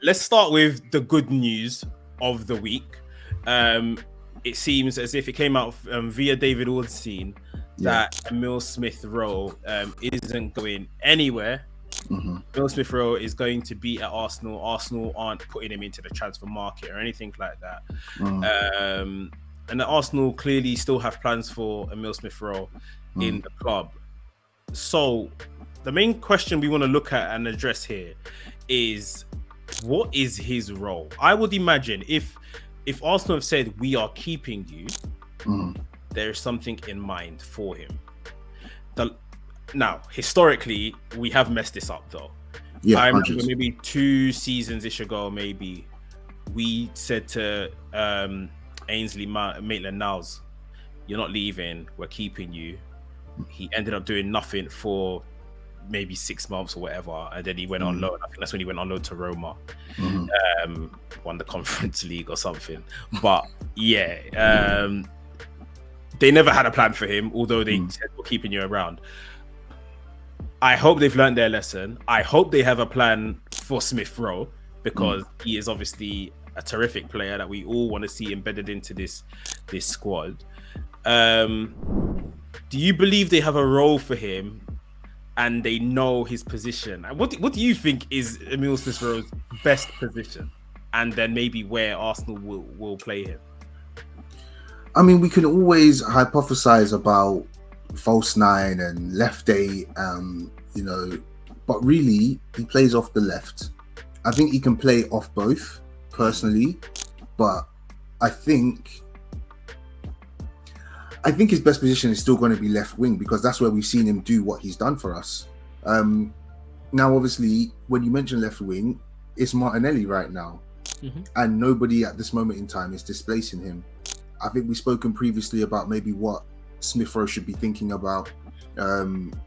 let's start with the good news of the week. It seems as if it came out via David Ornstein that Emile Smith Rowe isn't going anywhere. Emile Smith Rowe is going to be at Arsenal. Arsenal aren't putting him into the transfer market or anything like that. And the Arsenal clearly still have plans for Emile Smith Rowe in the club. So the main question we want to look at and address here is, what is his role? I would imagine if Arsenal have said we are keeping you, there is something in mind for him. Now, historically, we have messed this up though. I remember maybe 2 seasons-ish ago, maybe we said to Ainsley Maitland-Niles, "You're not leaving. We're keeping you." He ended up doing nothing for maybe 6 months or whatever, and then he went on loan. I think that's when he went on loan to Roma, won the Conference League or something. But yeah, they never had a plan for him, although they said we're keeping you around. I hope they've learned their lesson. I hope they have a plan for Smith Rowe, because he is obviously a terrific player that we all want to see embedded into this squad. Do you believe they have a role for him and they know his position? And what do you think is Emile Smith Rowe's best position? And then maybe where Arsenal will play him? I mean, we can always hypothesize about false nine and left eight, but really he plays off the left. I think he can play off both personally, but I think his best position is still going to be left wing, because that's where we've seen him do what he's done for us. Now, obviously, when you mention left wing, it's Martinelli right now, and nobody at this moment in time is displacing him. I think we've spoken previously about maybe what Smith Rowe should be thinking about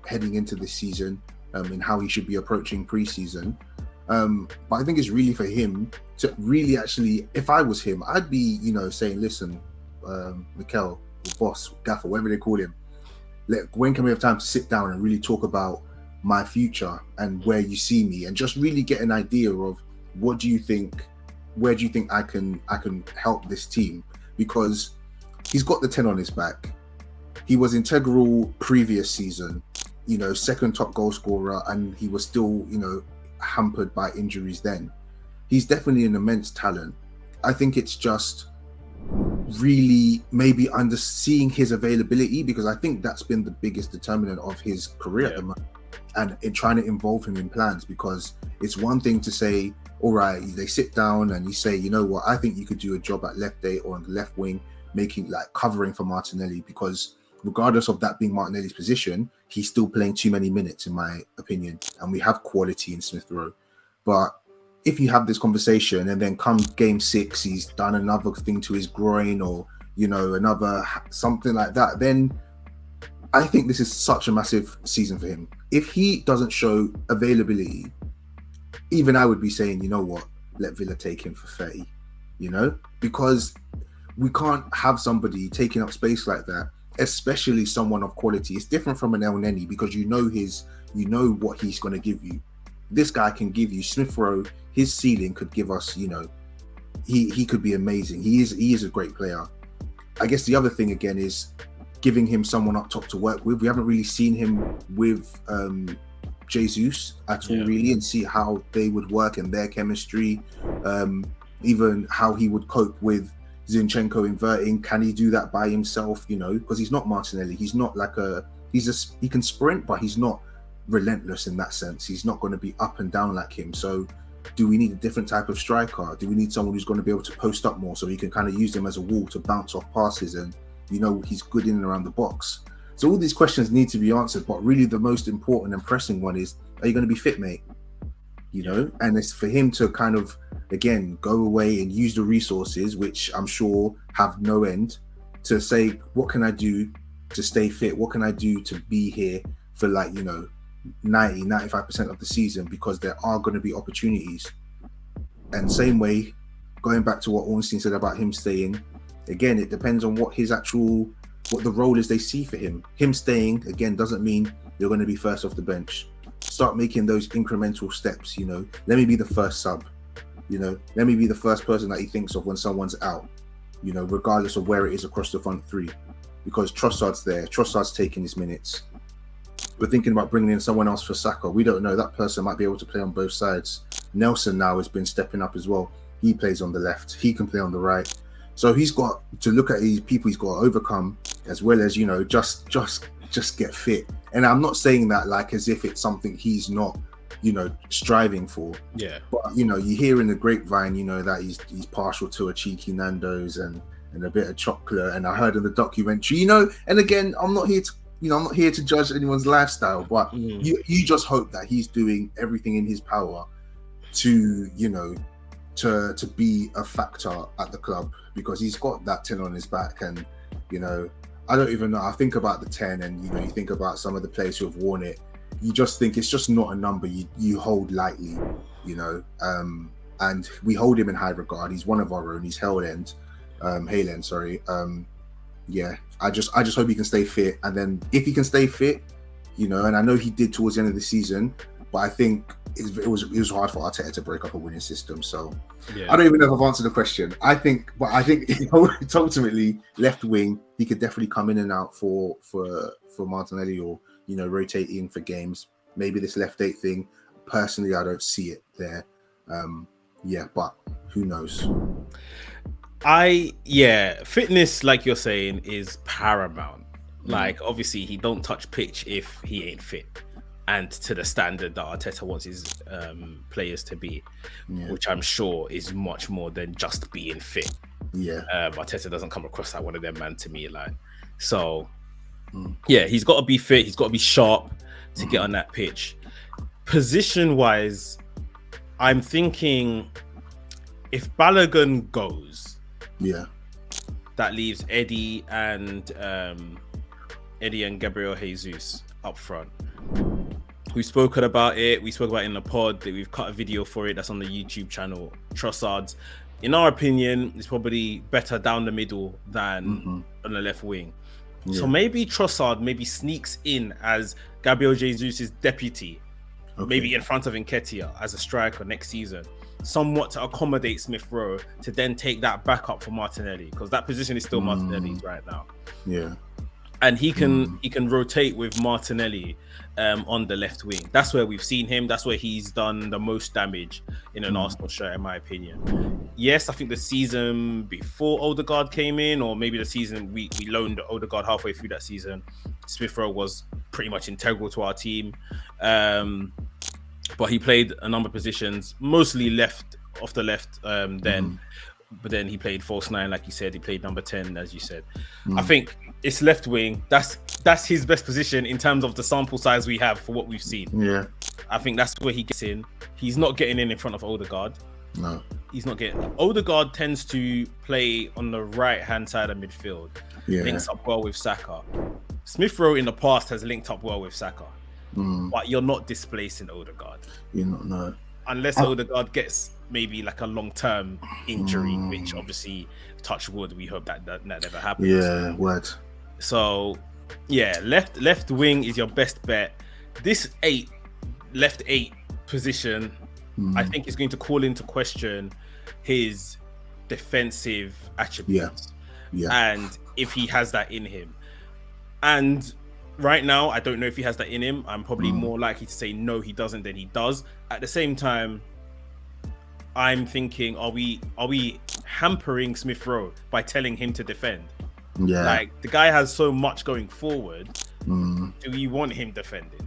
heading into this season, and how he should be approaching pre-season. But I think it's really for him to really actually, if I was him, I'd be, saying, listen, Mikel, boss, gaffer, whatever they call him, when can we have time to sit down and really talk about my future and where you see me, and just really get an idea of what do you think, where do you think I can help this team? Because he's got the 10 on his back. He was integral previous season, second top goal scorer, and he was still, hampered by injuries then. He's definitely an immense talent. I think it's just really maybe seeing his availability, because I think that's been the biggest determinant of his career at the moment, and in trying to involve him in plans. Because it's one thing to say, all right, they sit down and you say, you know what, I think you could do a job at left eight or on the left wing, making covering for Martinelli, because regardless of that being Martinelli's position, he's still playing too many minutes, in my opinion, and we have quality in Smith Rowe. But if you have this conversation and then come game 6, he's done another thing to his groin, or another something like that, then I think this is such a massive season for him. If he doesn't show availability, even I would be saying, you know what, let Villa take him for 30, because we can't have somebody taking up space like that, especially someone of quality. It's different from an El Neni, because you know what he's going to give you. This guy can give you, Smith Rowe, his ceiling could give us, he could be amazing. He is a great player. I guess the other thing again is giving him someone up top to work with. We haven't really seen him with Jesus at all, really, and see how they would work and their chemistry, even how he would cope with Zinchenko inverting. Can he do that by himself? Because he's not Martinelli. He's not he can sprint, but he's not relentless in that sense. He's not going to be up and down like him. So do we need a different type of striker? Do we need someone who's going to be able to post up more, so he can kind of use them as a wall to bounce off passes, and he's good in and around the box? So all these questions need to be answered, but really the most important and pressing one is, are you going to be fit, mate? And it's for him to kind of, again, go away and use the resources, which I'm sure have no end, to say, what can I do to stay fit? What can I do to be here for 90-95% of the season? Because there are going to be opportunities. And same way, going back to what Ornstein said about him staying, again, it depends on what the role is they see for him. Him staying, again, doesn't mean you're going to be first off the bench. Start making those incremental steps, let me be the first sub. You know, let me be the first person that he thinks of when someone's out. You know, regardless of where it is across the front three, because Trossard's there. Trossard's taking his minutes. We're thinking about bringing in someone else for Saka. We don't know. That person might be able to play on both sides. Nelson now has been stepping up as well. He plays on the left. He can play on the right. So he's got to look at these people he's got to overcome, as well as, you know, just get fit. And I'm not saying that like as if it's something he's not, you know, striving for. Yeah. But, you know, you hear in the grapevine, you know, that he's partial to a cheeky Nando's and a bit of chocolate. And I heard in the documentary, you know, and again, I'm not here to judge anyone's lifestyle, but you just hope that he's doing everything in his power to, you know, to be a factor at the club, because he's got that 10 on his back. And, you know, I don't even know. I think about the 10 and, you know, you think about some of the players who have worn it. You just think it's just not a number you hold lightly, you know. And we hold him in high regard. He's one of our own. He's Haaland, sorry. Yeah, I just hope he can stay fit. And then if he can stay fit, you know, and I know he did towards the end of the season, but I think it was hard for Arteta to break up a winning system. So yeah. I don't even know if I've answered the question. I think it's ultimately left wing. He could definitely come in and out for Martinelli, or, you know, rotating for games. Maybe this left 8 thing. Personally, I don't see it there. Yeah, but who knows? Fitness, like you're saying, is paramount. Like, obviously, he don't touch pitch if he ain't fit, and to the standard that Arteta wants his players to be, which I'm sure is much more than just being fit. Yeah, Arteta doesn't come across like one of them man to me. Like, so yeah, he's got to be fit. He's got to be sharp to get on that pitch. Position wise, I'm thinking if Balogun goes, that leaves Eddie and Gabriel Jesus up front. We've spoken about it. We spoke about it in the pod. That we've cut a video for it. That's on the YouTube channel. Trossard, in our opinion, is probably better down the middle than on the left wing. Yeah. So maybe Trossard sneaks in as Gabriel Jesus' deputy, maybe in front of Nketiah as a striker next season, somewhat to accommodate Smith Rowe to then take that back up for Martinelli, because that position is still Martinelli's right now. Yeah, and he can rotate with Martinelli on the left wing. That's where we've seen him. That's where he's done the most damage in an Arsenal shirt, in my opinion. Yes, I think the season before Odegaard came in, or maybe the season we loaned Odegaard halfway through that season, Smith Rowe was pretty much integral to our team. But he played a number of positions, mostly off the left then. But then he played false 9, like you said. He played number 10, as you said. I think it's left wing. That's his best position in terms of the sample size we have for what we've seen. Yeah, I think that's where he gets in. He's not getting in front of Odegaard. No, he's not getting. Odegaard tends to play on the right-hand side of midfield. Yeah, links up well with Saka. Smith Rowe in the past has linked up well with Saka, but you're not displacing Odegaard. You're not, no. Unless Odegaard gets maybe like a long-term injury, which obviously, touch wood, we hope that never happens. Yeah, word. So, yeah, left wing is your best bet. This left 8 position, I think is going to call into question his defensive attributes. Yeah. And if he has that in him. And right now, I don't know if he has that in him. I'm probably more likely to say no, he doesn't, than he does. At the same time, I'm thinking, are we hampering Smith Rowe by telling him to defend? Yeah, like the guy has so much going forward. Do we want him defending?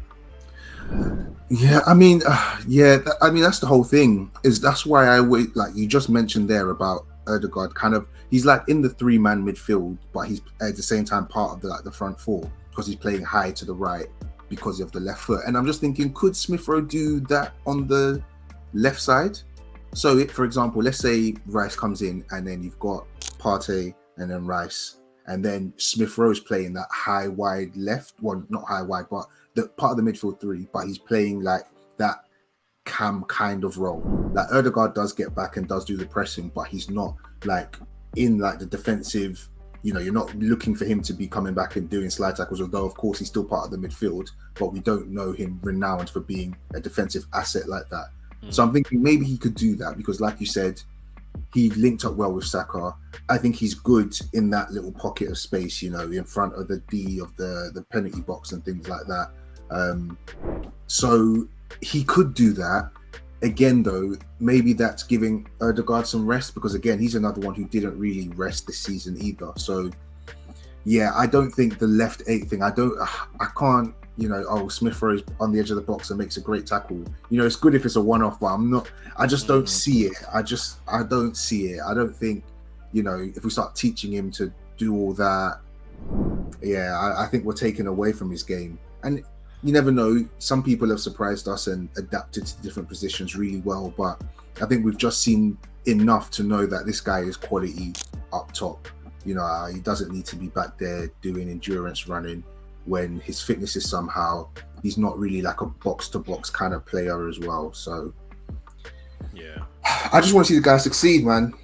Yeah, I mean, that's the whole thing. That's why I wait. Like you just mentioned there about Odegaard, kind of, he's like in the 3-man midfield, but he's at the same time part of the front 4, because he's playing high to the right because of the left foot. And I'm just thinking, could Smith Rowe do that on the left side? So, for example, let's say Rice comes in, and then you've got Partey and then Rice, and then Smith Rowe's playing that high wide left. Well, not high wide, but the part of the midfield 3. But he's playing like that cam kind of role. Like Odegaard does get back and does do the pressing, but he's not like in like the defensive. You know, you're not looking for him to be coming back and doing slide tackles, although of course he's still part of the midfield, but we don't know him renowned for being a defensive asset like that. So I'm thinking maybe he could do that because, like you said, he linked up well with Saka. I think he's good in that little pocket of space, you know, in front of the D of the penalty box and things like that. So he could do that. Again, though, maybe that's giving Ødegaard some rest because, again, he's another one who didn't really rest this season either. So, yeah, I don't think the left 8 thing, I can't, you know, oh, Smith Rowe's on the edge of the box and makes a great tackle. You know, it's good if it's a one-off, but I just don't see it. I don't see it. I don't think, you know, if we start teaching him to do all that, I think we're taken away from his game. And you never know, some people have surprised us and adapted to different positions really well, but I think we've just seen enough to know that this guy is quality up top. You know, he doesn't need to be back there doing endurance running when his fitness is somehow, he's not really like a box-to-box kind of player as well. So, yeah. I just want to see the guy succeed, man.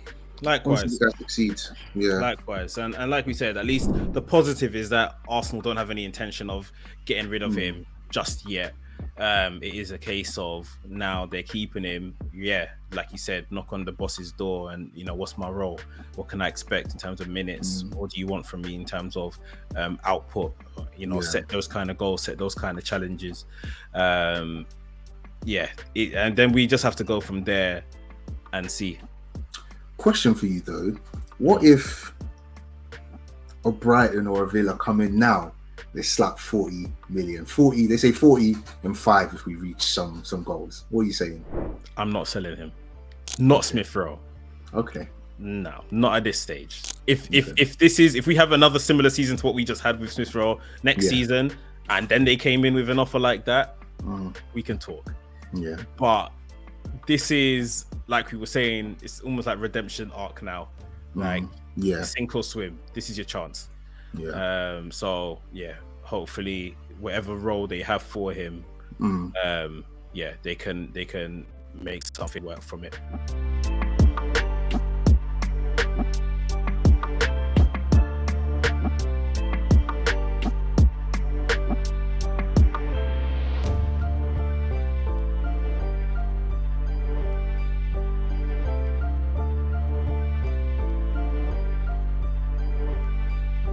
Likewise. The guy succeed. Yeah. Likewise. And like we said, at least the positive is that Arsenal don't have any intention of getting rid of him just yet. It is a case of now they're keeping him. Yeah, like you said, knock on the boss's door and, you know, what's my role? What can I expect in terms of minutes? What do you want from me in terms of output? You know, set those kind of goals, set those kind of challenges. And then we just have to go from there and see. Question for you though, what if a Brighton or a Villa come in now, they slap 40 million, 40, they say 40 and 5 if we reach some goals? What are you saying? I'm not selling him. Not Smith Rowe. Okay. No, not at this stage. If we have another similar season to what we just had with Smith Rowe next season, and then they came in with an offer like that, we can talk. Yeah. But this is, like we were saying, it's almost like redemption arc now. Like, sink or swim. This is your chance. Yeah. Hopefully whatever role they have for him, they can make something work from it.